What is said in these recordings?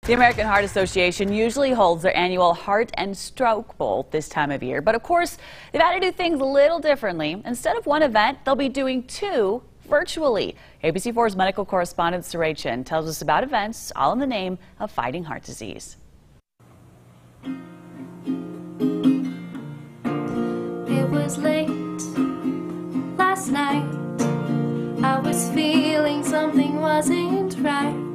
The American Heart Association usually holds their annual Heart and Stroke Bowl this time of year. But of course, they've had to do things a little differently. Instead of one event, they'll be doing two virtually. ABC4's medical correspondent Saray Chin tells us about events all in the name of fighting heart disease. It was late last night. I was feeling something wasn't right.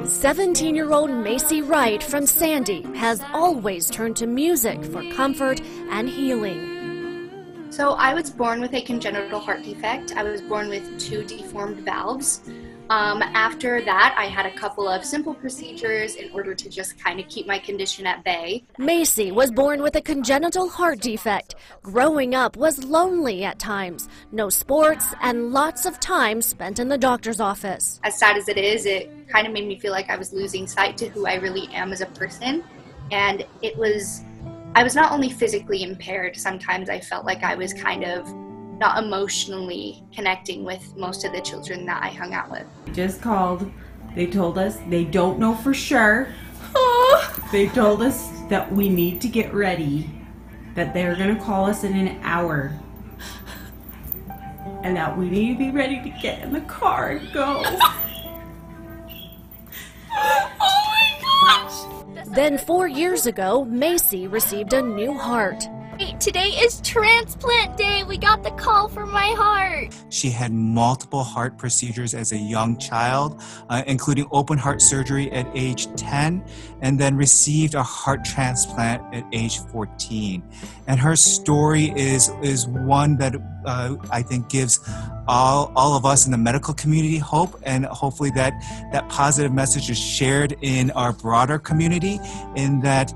17-year-old Macy Wright from Sandy has always turned to music for comfort and healing. So I was born with a congenital heart defect. I was born with 2 deformed valves. After that, I had a couple of simple procedures in order to just kind of keep my condition at bay. Macy was born with a congenital heart defect. Growing up was lonely at times. No sports and lots of time spent in the doctor's office. As sad as it is, it kind of made me feel like I was losing sight to who I really am as a person. And I was not only physically impaired, sometimes I felt like I was kind of not emotionally connecting with most of the children that I hung out with. Just called. They told us they don't know for sure. They told us that we need to get ready, that they're going to call us in an hour, and that we need to be ready to get in the car and go. Then 4 years ago, Macy received a new heart. Today is transplant day. We got the call for my heart. She had multiple heart procedures as a young child, including open heart surgery at age 10, and then received a heart transplant at age 14. And her story is one that I think gives all of us in the medical community hope, and hopefully that positive message is shared in our broader community, in that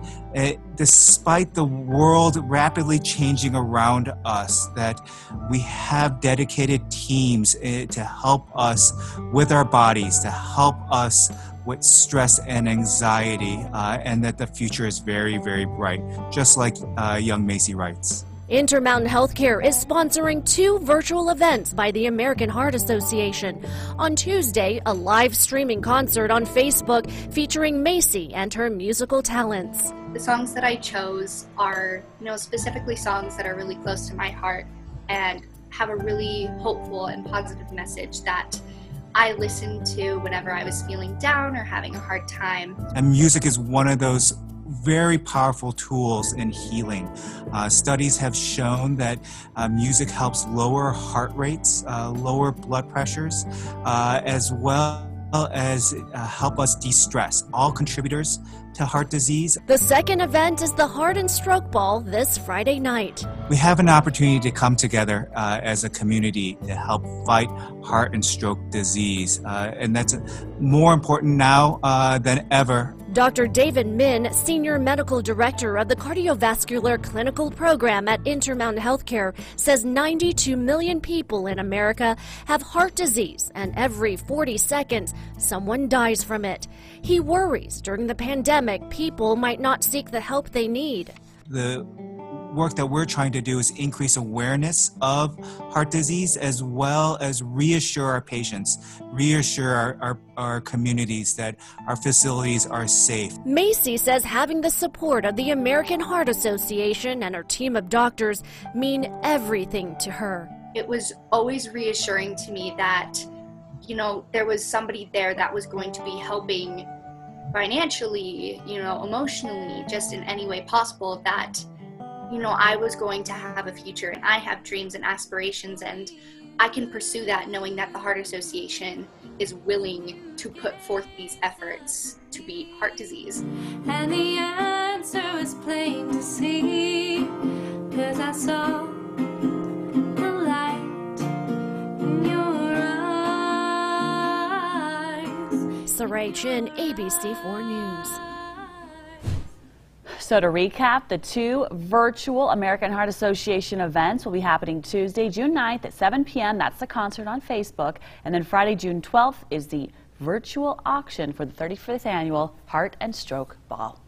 despite the world rapidly changing around us, that we have dedicated teams to help us with our bodies, to help us with stress and anxiety, and that the future is very, very bright, just like young Macy writes. Intermountain Healthcare is sponsoring 2 virtual events by the American Heart Association. On Tuesday, a live streaming concert on Facebook featuring Macy and her musical talents. The songs that I chose are, specifically songs that are really close to my heart and have a really hopeful and positive message that I listened to whenever I was feeling down or having a hard time. And music is one of those very powerful tools in healing. Studies have shown that music helps lower heart rates, lower blood pressures, as well as help us de-stress, all contributors to heart disease. The second event is the Heart and Stroke Ball this Friday night. We have an opportunity to come together as a community to help fight heart and stroke disease, and that's more important now than ever. Dr. David Min, Senior Medical Director of the Cardiovascular Clinical Program at Intermountain Healthcare, says 92 million people in America have heart disease, and every 40 seconds, someone dies from it. He worries during the pandemic, people might not seek the help they need. The work that we're trying to do is increase awareness of heart disease, as well as reassure our patients, reassure our communities that our facilities are safe. Macy says having the support of the American Heart Association and her team of doctors mean everything to her. It was always reassuring to me that, there was somebody there that was going to be helping financially, emotionally, just in any way possible, that I was going to have a future, and I have dreams and aspirations, and I can pursue that knowing that the Heart Association is willing to put forth these efforts to beat heart disease. And the answer is plain to see, 'cause I saw the light in your eyes. Saray Chin, ABC4 News. So to recap, the 2 virtual American Heart Association events will be happening Tuesday, June 9th at 7 p.m. That's the concert on Facebook. And then Friday, June 12th is the virtual auction for the 35th annual Heart and Stroke Ball.